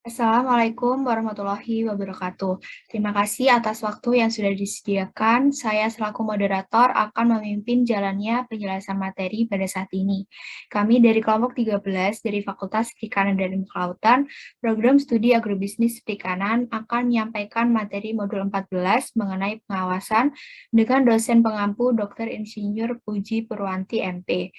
Assalamualaikum warahmatullahi wabarakatuh. Terima kasih atas waktu yang sudah disediakan. Saya selaku moderator akan memimpin jalannya penjelasan materi pada saat ini. Kami dari kelompok 13 dari Fakultas Perikanan dan Ilmu Kelautan, Program Studi Agrobisnis Perikanan akan menyampaikan materi modul 14 mengenai pengawasan dengan dosen pengampu Dr. Insinyur Puji Purwanti MP.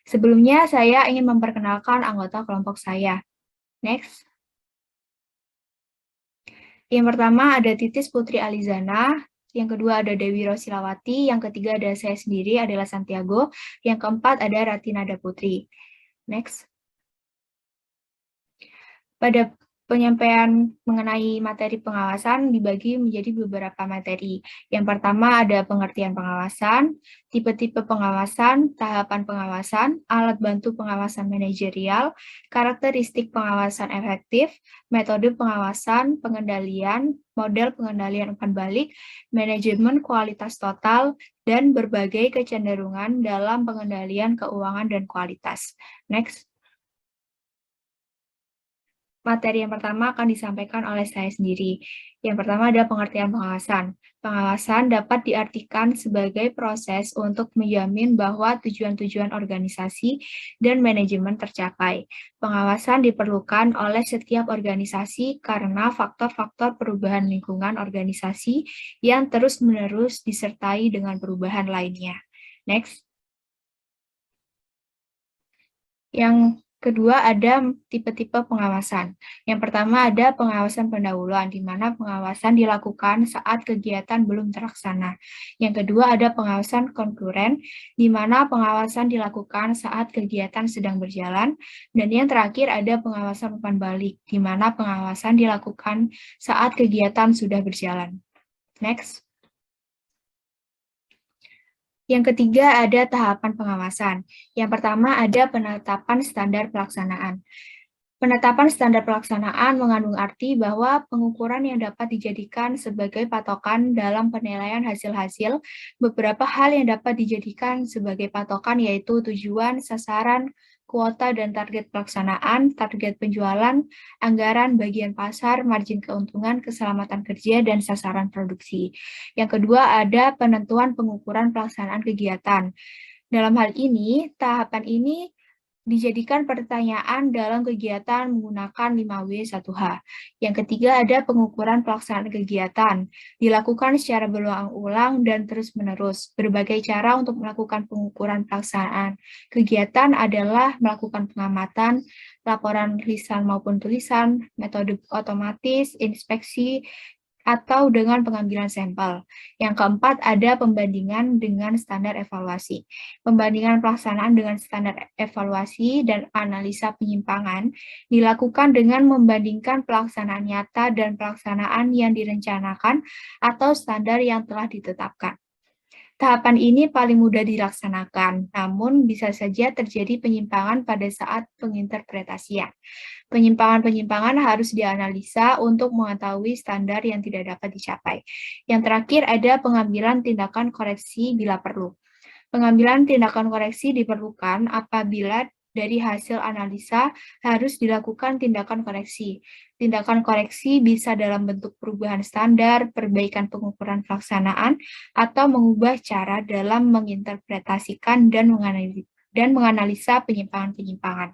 Sebelumnya saya ingin memperkenalkan anggota kelompok saya. Next. Yang pertama ada Titis Putri Alizana, yang kedua ada Dewi Rosilawati, yang ketiga ada saya sendiri adalah Santiago, yang keempat ada Ratinada Putri. Next. Pada penyampaian mengenai materi pengawasan dibagi menjadi beberapa materi. Yang pertama ada pengertian pengawasan, tipe-tipe pengawasan, tahapan pengawasan, alat bantu pengawasan manajerial, karakteristik pengawasan efektif, metode pengawasan, pengendalian, model pengendalian umpan balik, manajemen kualitas total, dan berbagai kecenderungan dalam pengendalian keuangan dan kualitas. Next. Materi yang pertama akan disampaikan oleh saya sendiri. Yang pertama ada pengertian pengawasan. Pengawasan dapat diartikan sebagai proses untuk menjamin bahwa tujuan-tujuan organisasi dan manajemen tercapai. Pengawasan diperlukan oleh setiap organisasi karena faktor-faktor perubahan lingkungan organisasi yang terus-menerus disertai dengan perubahan lainnya. Next. Yang kedua ada tipe-tipe pengawasan. Yang pertama ada pengawasan pendahuluan, di mana pengawasan dilakukan saat kegiatan belum terlaksana. Yang kedua ada pengawasan konkuren, di mana pengawasan dilakukan saat kegiatan sedang berjalan. Dan yang terakhir ada pengawasan umpan balik, di mana pengawasan dilakukan saat kegiatan sudah berjalan. Next. Yang ketiga ada tahapan pengawasan. Yang pertama ada penetapan standar pelaksanaan. Penetapan standar pelaksanaan mengandung arti bahwa pengukuran yang dapat dijadikan sebagai patokan dalam penilaian hasil-hasil, beberapa hal yang dapat dijadikan sebagai patokan yaitu tujuan, sasaran, kuota dan target pelaksanaan, target penjualan, anggaran, bagian pasar, margin keuntungan, keselamatan kerja, dan sasaran produksi. Yang kedua ada penentuan pengukuran pelaksanaan kegiatan. Dalam hal ini, tahapan ini dijadikan pertanyaan dalam kegiatan menggunakan 5W1H. Yang ketiga ada pengukuran pelaksanaan kegiatan. Dilakukan secara berulang-ulang dan terus-menerus. Berbagai cara untuk melakukan pengukuran pelaksanaan kegiatan adalah melakukan pengamatan, laporan lisan maupun tulisan, metode otomatis, inspeksi, atau dengan pengambilan sampel. Yang keempat, ada pembandingan dengan standar evaluasi. Pembandingan pelaksanaan dengan standar evaluasi dan analisa penyimpangan dilakukan dengan membandingkan pelaksanaan nyata dan pelaksanaan yang direncanakan atau standar yang telah ditetapkan. Tahapan ini paling mudah dilaksanakan, namun bisa saja terjadi penyimpangan pada saat penginterpretasian. Penyimpangan-penyimpangan harus dianalisa untuk mengetahui standar yang tidak dapat dicapai. Yang terakhir ada pengambilan tindakan koreksi bila perlu. Pengambilan tindakan koreksi diperlukan apabila dari hasil analisa harus dilakukan tindakan koreksi. Tindakan koreksi bisa dalam bentuk perubahan standar, perbaikan pengukuran pelaksanaan, atau mengubah cara dalam menginterpretasikan dan menganalisa penyimpangan-penyimpangan.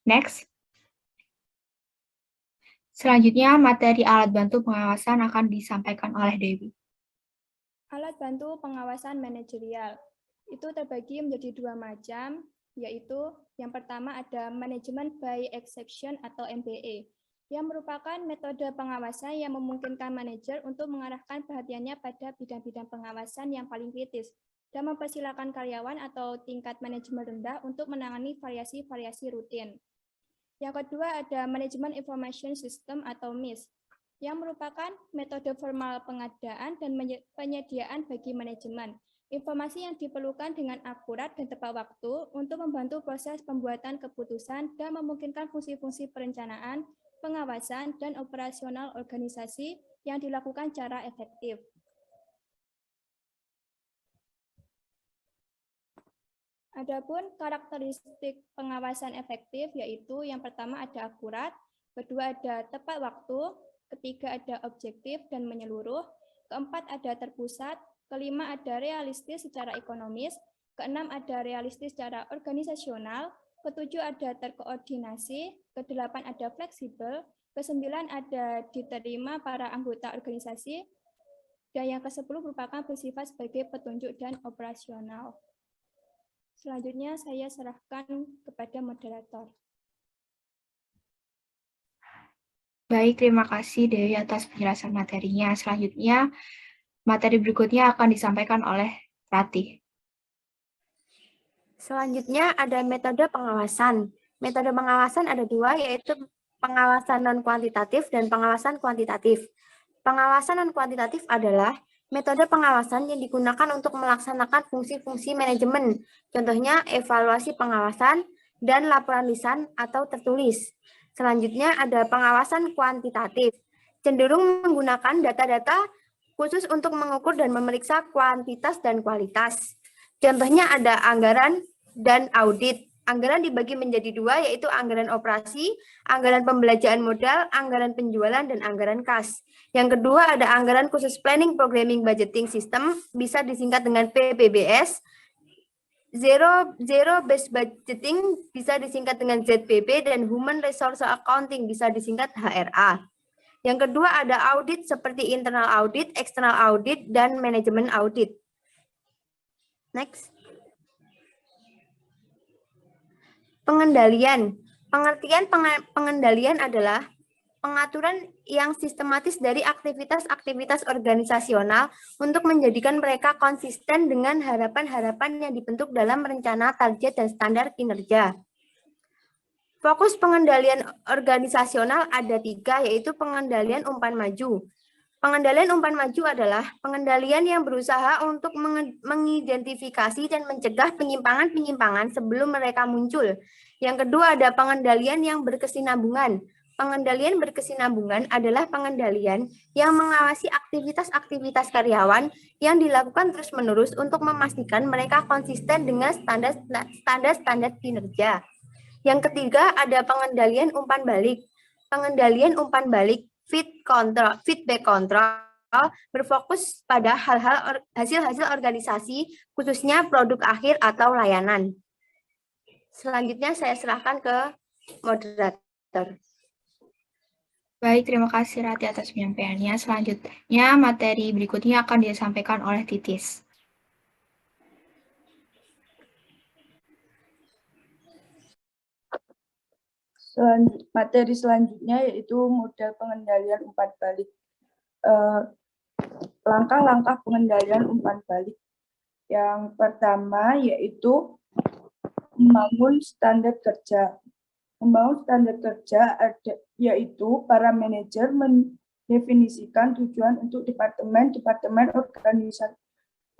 Next. Selanjutnya, materi alat bantu pengawasan akan disampaikan oleh Dewi. Alat bantu pengawasan manajerial itu terbagi menjadi dua macam, yaitu yang pertama ada manajemen by exception atau MBE, yang merupakan metode pengawasan yang memungkinkan manajer untuk mengarahkan perhatiannya pada bidang-bidang pengawasan yang paling kritis dan mempersilakan karyawan atau tingkat manajemen rendah untuk menangani variasi-variasi rutin. Yang kedua ada manajemen information system atau MIS, yang merupakan metode formal pengadaan dan penyediaan bagi manajemen. Informasi yang diperlukan dengan akurat dan tepat waktu untuk membantu proses pembuatan keputusan dan memungkinkan fungsi-fungsi perencanaan, pengawasan, dan operasional organisasi yang dilakukan secara efektif. Adapun karakteristik pengawasan efektif yaitu yang pertama ada akurat, Kedua ada tepat waktu, ketiga ada objektif dan menyeluruh, keempat ada terpusat, kelima ada realistis secara ekonomis, keenam ada realistis secara organisasional, ketujuh ada terkoordinasi, kedelapan ada fleksibel, kesembilan ada diterima para anggota organisasi, dan yang ke-10 merupakan bersifat sebagai petunjuk dan operasional. Selanjutnya saya serahkan kepada moderator. Baik, terima kasih Dewi atas penjelasan materinya. Selanjutnya, materi berikutnya akan disampaikan oleh Ratih. Selanjutnya ada metode pengawasan. Metode pengawasan ada dua, yaitu pengawasan non-kuantitatif dan pengawasan kuantitatif. Pengawasan non-kuantitatif adalah metode pengawasan yang digunakan untuk melaksanakan fungsi-fungsi manajemen. Contohnya evaluasi pengawasan dan laporan lisan atau tertulis. Selanjutnya ada pengawasan kuantitatif. Cenderung menggunakan data-data khusus untuk mengukur dan memeriksa kuantitas dan kualitas. Contohnya ada anggaran dan audit. Anggaran dibagi menjadi dua, yaitu anggaran operasi, anggaran pembelanjaan modal, anggaran penjualan, dan anggaran kas. Yang kedua ada anggaran khusus planning, programming, budgeting system, bisa disingkat dengan PPBS. Zero based budgeting bisa disingkat dengan ZBB, dan human resource accounting bisa disingkat HRA. Yang kedua ada audit seperti internal audit, external audit, dan manajemen audit. Next. Pengendalian. Pengertian pengendalian adalah pengaturan yang sistematis dari aktivitas-aktivitas organisasional untuk menjadikan mereka konsisten dengan harapan-harapan yang dibentuk dalam rencana, target, dan standar kinerja. Fokus pengendalian organisasional ada 3, yaitu pengendalian umpan maju. Pengendalian umpan maju adalah pengendalian yang berusaha untuk mengidentifikasi dan mencegah penyimpangan-penyimpangan sebelum mereka muncul. Yang kedua ada pengendalian yang berkesinambungan. Pengendalian berkesinambungan adalah pengendalian yang mengawasi aktivitas-aktivitas karyawan yang dilakukan terus-menerus untuk memastikan mereka konsisten dengan standar kinerja. Yang ketiga ada pengendalian umpan balik. Pengendalian umpan balik feedback control berfokus pada hasil-hasil organisasi, khususnya produk akhir atau layanan. Selanjutnya saya serahkan ke moderator. Baik, terima kasih Rati atas penyampaiannya. Selanjutnya, materi berikutnya akan disampaikan oleh Titis. Materi selanjutnya yaitu model pengendalian umpan balik. Langkah-langkah pengendalian umpan balik. Yang pertama yaitu membangun standar kerja. Membangun standar kerja yaitu para manajer mendefinisikan tujuan untuk departemen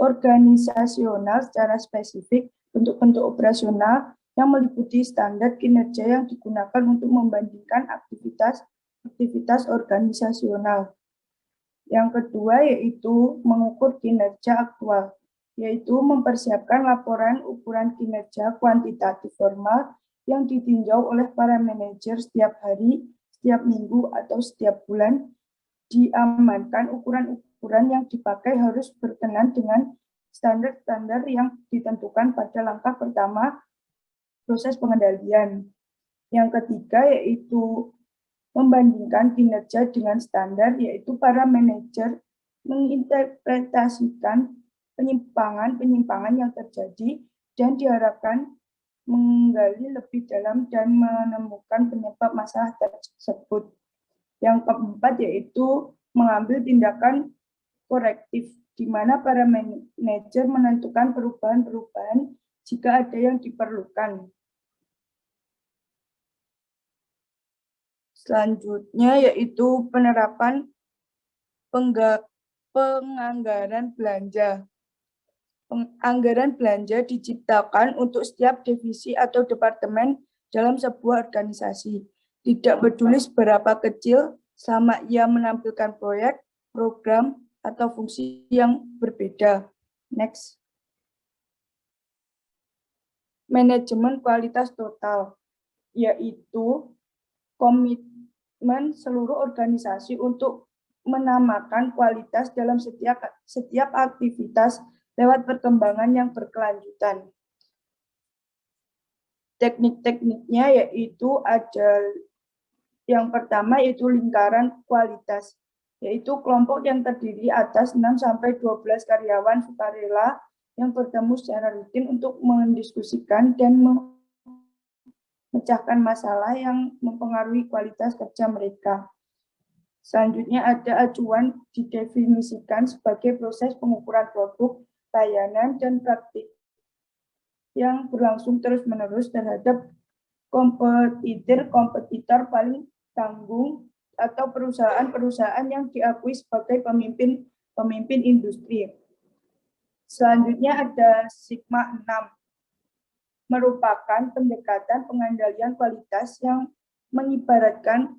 organisasional secara spesifik, bentuk-bentuk operasional yang meliputi standar kinerja yang digunakan untuk membandingkan aktivitas organisasional. Yang kedua yaitu mengukur kinerja aktual, yaitu mempersiapkan laporan ukuran kinerja kuantitatif formal yang ditinjau oleh para manajer setiap hari, setiap minggu, atau setiap bulan. Diamankan ukuran-ukuran yang dipakai harus berkenan dengan standar-standar yang ditentukan pada langkah pertama proses pengendalian. Yang ketiga yaitu membandingkan kinerja dengan standar, yaitu para manajer menginterpretasikan penyimpangan-penyimpangan yang terjadi dan diharapkan menggali lebih dalam dan menemukan penyebab masalah tersebut. Yang keempat yaitu mengambil tindakan korektif, di mana para manajer menentukan perubahan-perubahan jika ada yang diperlukan. Selanjutnya yaitu penerapan penganggaran belanja. Anggaran belanja diciptakan untuk setiap divisi atau departemen dalam sebuah organisasi. Tidak peduli seberapa kecil, selama ia menampilkan proyek, program, atau fungsi yang berbeda. Next. Manajemen kualitas total, yaitu komitmen seluruh organisasi untuk menamakan kualitas dalam setiap aktivitas lewat perkembangan yang berkelanjutan. Teknik-tekniknya yaitu ada yang pertama yaitu lingkaran kualitas, yaitu kelompok yang terdiri atas 6-12 karyawan sukarela yang bertemu secara rutin untuk mendiskusikan dan memecahkan masalah yang mempengaruhi kualitas kerja mereka. Selanjutnya ada acuan didefinisikan sebagai proses pengukuran produk, layanan, dan praktik yang berlangsung terus-menerus terhadap kompetitor paling tanggung atau perusahaan-perusahaan yang diakui sebagai pemimpin industri. Selanjutnya ada Sigma 6, merupakan pendekatan pengendalian kualitas yang mengibaratkan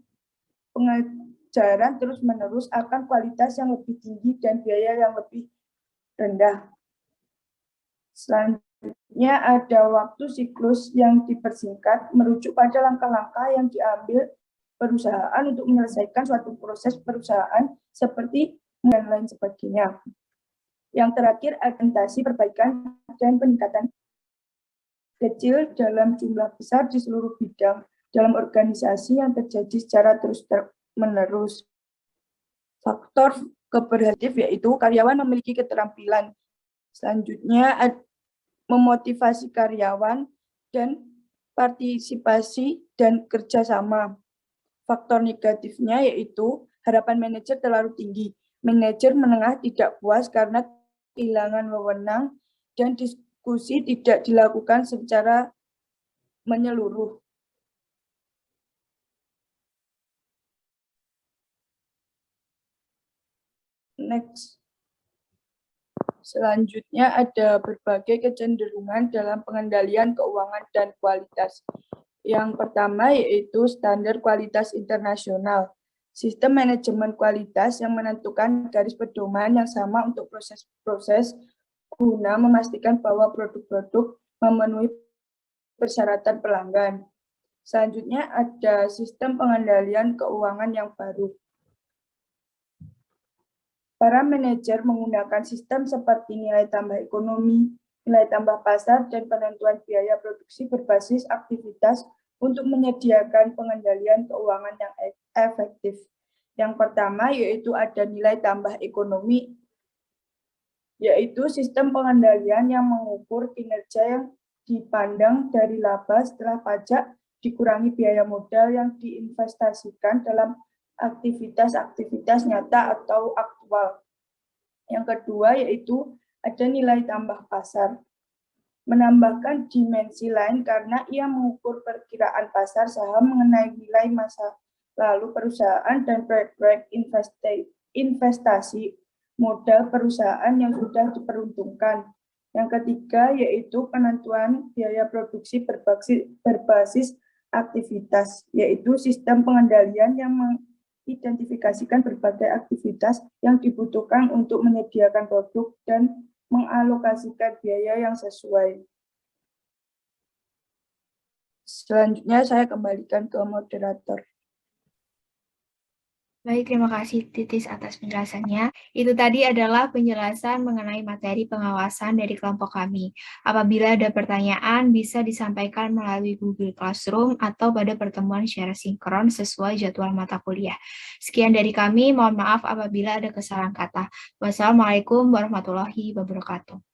pengajaran terus-menerus akan kualitas yang lebih tinggi dan biaya yang lebih rendah. Selanjutnya ada waktu siklus yang dipersingkat, merujuk pada langkah-langkah yang diambil perusahaan untuk menyelesaikan suatu proses perusahaan seperti dan lain sebagainya. Yang terakhir, orientasi perbaikan dan peningkatan kecil dalam jumlah besar di seluruh bidang dalam organisasi yang terjadi secara terus-menerus. Faktor kooperatif yaitu karyawan memiliki keterampilan. Selanjutnya, memotivasi karyawan dan partisipasi dan kerjasama. Faktor negatifnya yaitu harapan manajer terlalu tinggi. Manajer menengah tidak puas karena kehilangan wewenang dan diskusi tidak dilakukan secara menyeluruh. Next. Selanjutnya ada berbagai kecenderungan dalam pengendalian keuangan dan kualitas. Yang pertama yaitu standar kualitas internasional. Sistem manajemen kualitas yang menentukan garis pedoman yang sama untuk proses-proses guna memastikan bahwa produk-produk memenuhi persyaratan pelanggan. Selanjutnya ada sistem pengendalian keuangan yang baru. Para manajer menggunakan sistem seperti nilai tambah ekonomi, nilai tambah pasar, dan penentuan biaya produksi berbasis aktivitas untuk menyediakan pengendalian keuangan yang efektif. Yang pertama yaitu ada nilai tambah ekonomi, yaitu sistem pengendalian yang mengukur kinerja yang dipandang dari laba setelah pajak dikurangi biaya modal yang diinvestasikan dalam aktivitas-aktivitas nyata atau aktual. Yang kedua yaitu ada nilai tambah pasar. Menambahkan dimensi lain karena ia mengukur perkiraan pasar saham mengenai nilai masa lalu perusahaan dan proyek-proyek investasi modal perusahaan yang sudah diperuntukkan. Yang ketiga yaitu penentuan biaya produksi berbasis aktivitas, yaitu sistem pengendalian yang mengidentifikasikan berbagai aktivitas yang dibutuhkan untuk menyediakan produk dan mengalokasikan biaya yang sesuai. Selanjutnya saya kembalikan ke moderator. Baik, terima kasih Titis atas penjelasannya. Itu tadi adalah penjelasan mengenai materi pengawasan dari kelompok kami. Apabila ada pertanyaan, bisa disampaikan melalui Google Classroom atau pada pertemuan secara sinkron sesuai jadwal mata kuliah. Sekian dari kami, mohon maaf apabila ada kesalahan kata. Wassalamualaikum warahmatullahi wabarakatuh.